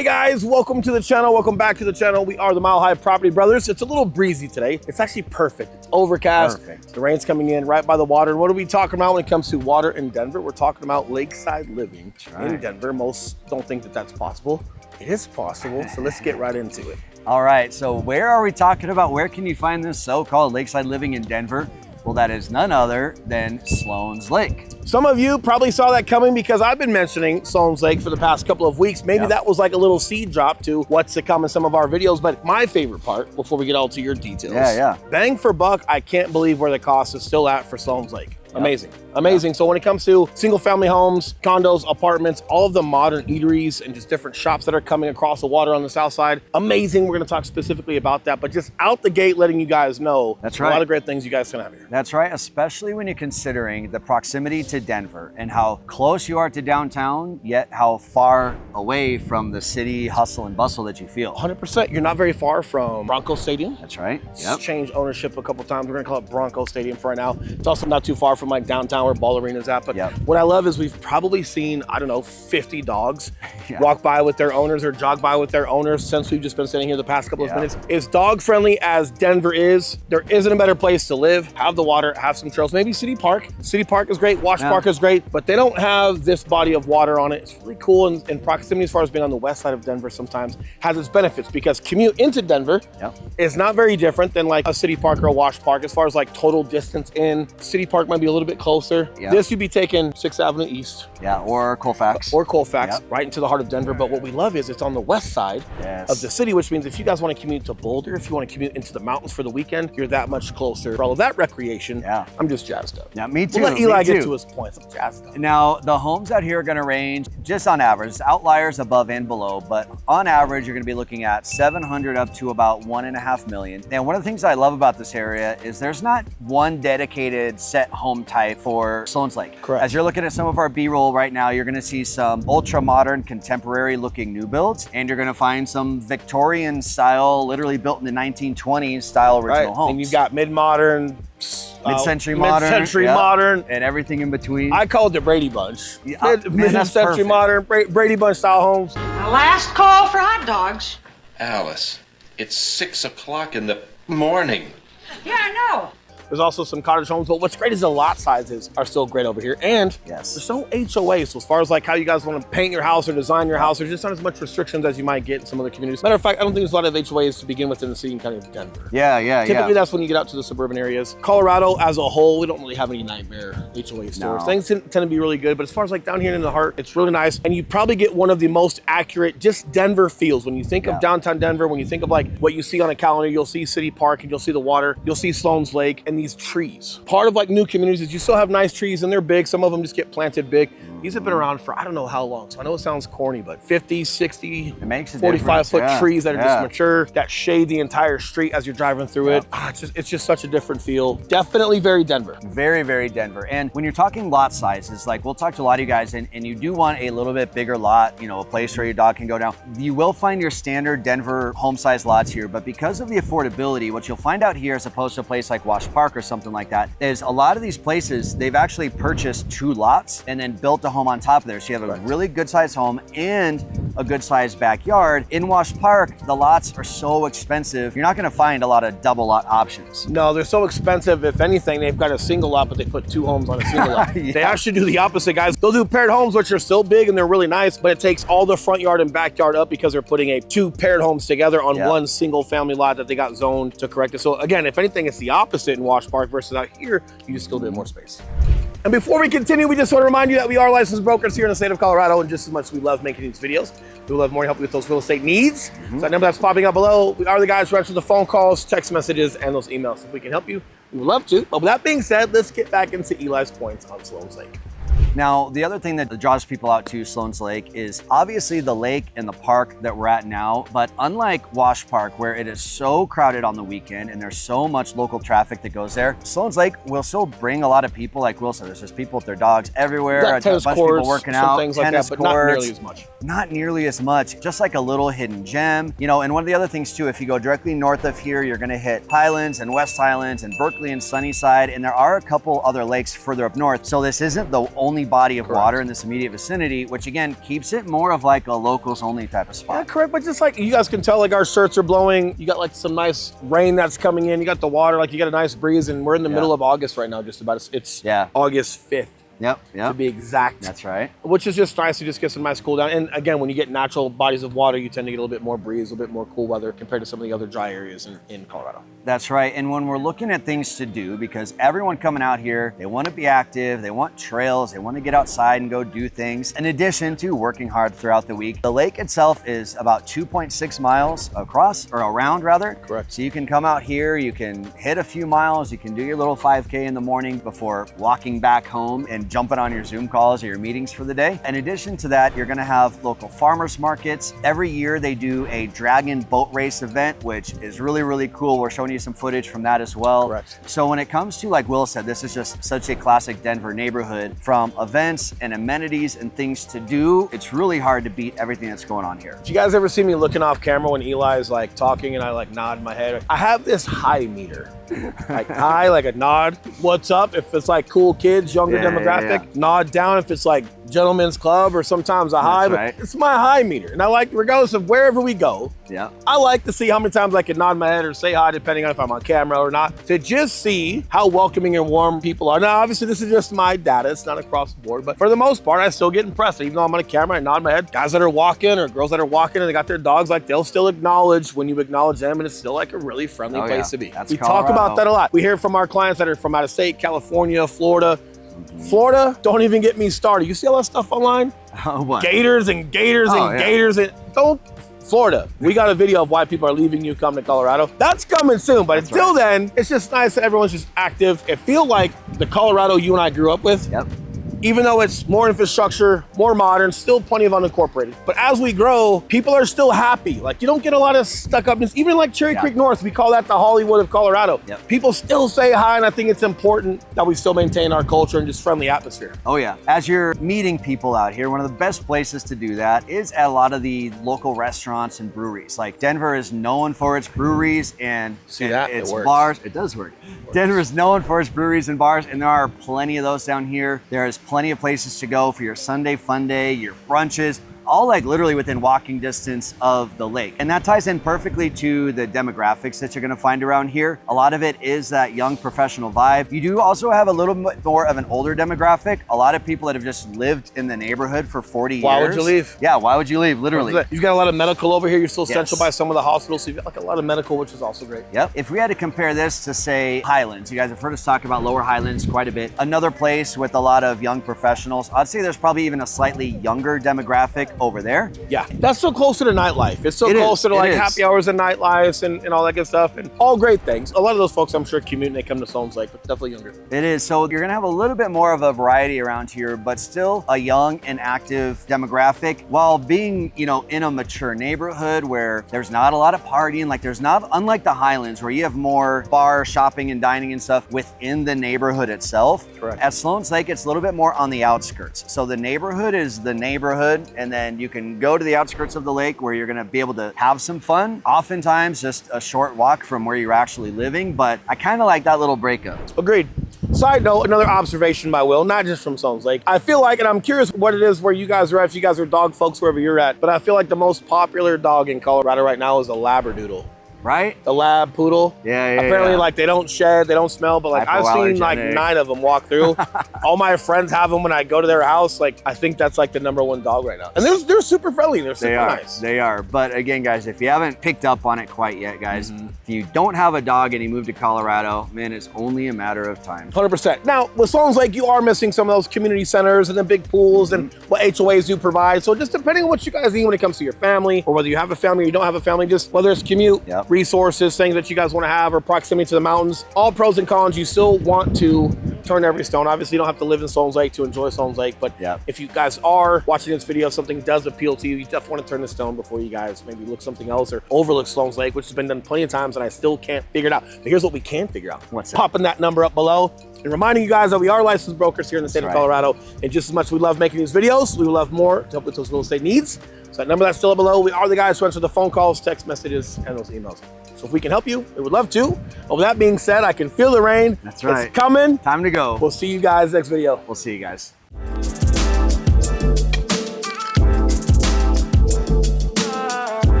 Hey guys, welcome to the channel. Welcome back to the channel. We are the Mile High Property Brothers. It's a little breezy today. It's actually perfect. It's overcast. Perfect. The rain's coming in right by the water. And what are we talking about when it comes to water in Denver? We're talking about lakeside living in Denver. Most don't think that that's possible. It is possible, so let's get right into it. All right, so where are we talking about? Where can you find this so-called lakeside living in Denver? Well, that is none other than Sloan's Lake. Some of you probably saw that coming because I've been mentioning Sloan's Lake for the past couple of weeks. Maybe that was like a little seed drop to what's to come in some of our videos. But my favorite part, before we get all to your details, bang for buck, I can't believe where the cost is still at for Sloan's Lake. Amazing, amazing. So when it comes to single family homes, condos, apartments, all of the modern eateries and just different shops that are coming across the water on the south side, amazing. We're gonna talk specifically about that, but just out the gate letting you guys know a lot of great things you guys can have here. That's right, especially when you're considering the proximity to Denver and how close you are to downtown, yet how far away from the city hustle and bustle that you feel. 100%, you're not very far from Bronco Stadium. That's right. It's changed ownership a couple times. We're gonna call it Bronco Stadium for right now. It's also not too far from like downtown where Ball Arena's at. But what I love is we've probably seen, I don't know, 50 dogs walk by with their owners or jog by with their owners since we've just been sitting here the past couple of minutes. As dog friendly as Denver is, there isn't a better place to live, have the water, have some trails, maybe City Park. City Park is great, Wash Park is great, but they don't have this body of water on it. It's really cool in proximity as far as being on the west side of Denver sometimes has its benefits because commute into Denver is not very different than like a City Park or a Wash Park as far as like total distance in. City Park might be a little bit closer. This you'd be taking 6th Avenue East. Or Colfax. Or Colfax, right into the heart of Denver. But what we love is it's on the west side of the city, which means if you guys want to commute to Boulder, if you want to commute into the mountains for the weekend, you're that much closer. For all of that recreation, I'm just jazzed up. Yeah, me too. We'll let Eli get to his points. I'm jazzed up. Now, the homes out here are going to range just on average, outliers above and below, but on average, you're going to be looking at 700 up to about 1.5 million. And one of the things I love about this area is there's not one dedicated set home type for Sloan's Lake. Correct. As you're looking at some of our B-roll right now, you're going to see some ultra modern, contemporary looking new builds, and you're going to find some Victorian style, literally built in the 1920s style original homes. And you've got mid-modern, mid-century modern, and everything in between. I called it Brady Bunch. Mid-century modern, Brady Bunch style homes. Last call for hot dogs. Alice, it's 6 o'clock in the morning. Yeah, I know. There's also some cottage homes, but what's great is the lot sizes are still great over here. And there's no HOA. So as far as like how you guys want to paint your house or design your house, there's just not as much restrictions as you might get in some other communities. Matter of fact, I don't think there's a lot of HOAs to begin with in the city and county of Denver. Typically that's when you get out to the suburban areas. Colorado as a whole, we don't really have any nightmare HOA stores. Things tend to be really good, but as far as like down here in the heart, it's really nice. And you probably get one of the most accurate, just Denver feels. When you think of downtown Denver, when you think of like what you see on a calendar, you'll see City Park and you'll see the water, you'll see Sloan's Lake and these trees. Part of like new communities is you still have nice trees and they're big. Some of them just get planted big. These have been around for I don't know how long. So I know it sounds corny, but 50, 60, 45-foot trees that are just mature, that shade the entire street as you're driving through it. It's just such a different feel. Definitely very Denver. Very, very Denver. And when you're talking lot sizes, like we'll talk to a lot of you guys and you do want a little bit bigger lot, you know, a place where your dog can go down. You will find your standard Denver home size lots here, but because of the affordability, what you'll find out here as opposed to a place like Wash Park or something like that, is a lot of these places, they've actually purchased 2 lots and then built a home on top of there. So you have a really good sized home and a good sized backyard. In Wash Park, the lots are so expensive. You're not gonna find a lot of double lot options. No, they're so expensive. If anything, they've got a single lot, but they put 2 homes on a single lot. They actually do the opposite, guys. They'll do paired homes, which are still big and they're really nice, but it takes all the front yard and backyard up because they're putting 2 paired homes together on one single family lot that they got zoned to correct it. So again, if anything, it's the opposite in Wash Park versus out here, you just still get more space. And before we continue, we just want to remind you that we are licensed brokers here in the state of Colorado, and just as much as we love making these videos, we love more to help you with those real estate needs. So that number that's popping up below, we are the guys who answer the phone calls, text messages, and those emails. If we can help you, we would love to. But with that being said, let's get back into Eli's points on Sloan's Lake. Now, the other thing that draws people out to Sloan's Lake is obviously the lake and the park that we're at now, but unlike Wash Park, where it is so crowded on the weekend and there's so much local traffic that goes there, Sloan's Lake will still bring a lot of people. Like Will said, there's just people with their dogs everywhere, a bunch of people working out, things like that, but not nearly as much. Not nearly as much, just like a little hidden gem. You know, and one of the other things too, if you go directly north of here, you're gonna hit Highlands and West Highlands and Berkeley and Sunnyside, and there are a couple other lakes further up north. So this isn't the only only body of water in this immediate vicinity, which again keeps it more of like a locals only type of spot. Yeah, correct. But just like you guys can tell, like our shirts are blowing. You got like some nice rain that's coming in. You got the water, like you got a nice breeze, and we're in the middle of August right now. Just about. It's August 5th. Yep. To be exact. That's right. Which is just nice to just get some nice cool down. And again, when you get natural bodies of water, you tend to get a little bit more breeze, a little bit more cool weather compared to some of the other dry areas in Colorado. That's right. And when we're looking at things to do, because everyone coming out here, they want to be active, they want trails, they want to get outside and go do things, in addition to working hard throughout the week. The lake itself is about 2.6 miles across, or around rather. Correct. So you can come out here, you can hit a few miles, you can do your little 5K in the morning before walking back home and jumping on your Zoom calls or your meetings for the day. In addition to that, you're gonna have local farmers markets. Every year they do a dragon boat race event, which is really, really cool. We're showing you some footage from that as well. Correct. So when it comes to, like Will said, this is just such a classic Denver neighborhood. From events and amenities and things to do, it's really hard to beat everything that's going on here. If you guys ever see me looking off camera when Eli's like talking and I like nod my head, I have this high meter. Like high, like a nod. What's up? If it's like cool kids, younger demographic, nod down. If it's like gentlemen's club or sometimes a high, but it's my high meter. And I like, regardless of wherever we go, I like to see how many times I can nod my head or say hi, depending on if I'm on camera or not, to just see how welcoming and warm people are. Now, obviously, this is just my data. It's not across the board, but for the most part, I still get impressed. Even though I'm on a camera, I nod my head. Guys that are walking or girls that are walking and they got their dogs, like they'll still acknowledge when you acknowledge them, and it's still like a really friendly place to be. We talk about that a lot. We hear from our clients that are from out of state, California, Florida. Florida, don't even get me started. You see all that stuff online? What? Gators and gators and gators and Florida. We got a video of why people are leaving you, coming to Colorado. That's coming soon, but until then, it's just nice that everyone's just active. It feels like the Colorado you and I grew up with. Even though it's more infrastructure, more modern, still plenty of unincorporated. But as we grow, people are still happy. Like you don't get a lot of stuck upness. Even like Cherry Creek North, we call that the Hollywood of Colorado. People still say hi, and I think it's important that we still maintain our culture and just friendly atmosphere. Oh yeah. As you're meeting people out here, one of the best places to do that is at a lot of the local restaurants and breweries. Like Denver is known for its breweries and its bars. It does work. Denver is known for its breweries and bars, and there are plenty of those down here. There is plenty of places to go for your Sunday fun day, your brunches, all like literally within walking distance of the lake. And that ties in perfectly to the demographics that you're gonna find around here. A lot of it is that young professional vibe. You do also have a little bit more of an older demographic. A lot of people that have just lived in the neighborhood for 40 years. Why would you leave? Yeah, why would you leave, literally? You've got a lot of medical over here. You're still central by some of the hospitals, so you've got like a lot of medical, which is also great. Yep. If we had to compare this to, say, Highlands, you guys have heard us talk about Lower Highlands quite a bit. Another place with a lot of young professionals. I'd say there's probably even a slightly younger demographic over there. Yeah, that's so closer to nightlife. It's so closer to like happy hours and nightlives and all that good stuff, and all great things. A lot of those folks, I'm sure, commute and they come to Sloan's Lake, but definitely younger. It is. So you're gonna have a little bit more of a variety around here, but still a young and active demographic, while being, you know, in a mature neighborhood where there's not a lot of partying. Like there's not, unlike the Highlands where you have more bar, shopping, and dining and stuff within the neighborhood itself. Correct. At Sloan's Lake, it's a little bit more on the outskirts. So the neighborhood is the neighborhood, and then you can go to the outskirts of the lake where you're gonna be able to have some fun. Oftentimes just a short walk from where you're actually living, but I kind of like that little breakup. Agreed. Side note, another observation by Will, not just from Sloan's Lake. I feel like, and I'm curious what it is where you guys are at, if you guys are dog folks wherever you're at, but I feel like the most popular dog in Colorado right now is a Labradoodle. Right? The lab poodle. Apparently, like they don't shed, they don't smell, but like I've seen like 9 of them walk through. All my friends have them when I go to their house. Like I think that's like the #1 dog right now. And they're super friendly. They're super nice. They are. But again, guys, if you haven't picked up on it quite yet, guys, if you don't have a dog and you move to Colorado, man, it's only a matter of time. 100%. Now, with Sloan's Lake, you are missing some of those community centers and the big pools and what HOAs do provide. So just depending on what you guys need when it comes to your family, or whether you have a family or you don't have a family, just whether it's commute, resources, things that you guys want to have, or proximity to the mountains, all pros and cons, you still want to turn every stone. Obviously, you don't have to live in Sloan's Lake to enjoy Sloan's Lake, but if you guys are watching this video, if something does appeal to you, you definitely want to turn the stone before you guys maybe look something else or overlook Sloan's Lake, which has been done plenty of times and I still can't figure it out. But here's what we can figure out. What's that? Popping that number up below and reminding you guys that we are licensed brokers here in the state of Colorado. And just as much as we love making these videos, we would love more to help with those real estate needs. So that number that's still up below, we are the guys who answer the phone calls, text messages, and those emails. So if we can help you, we would love to. But with that being said, I can feel the rain. That's right. It's coming. Time to go. We'll see you guys next video. We'll see you guys. you.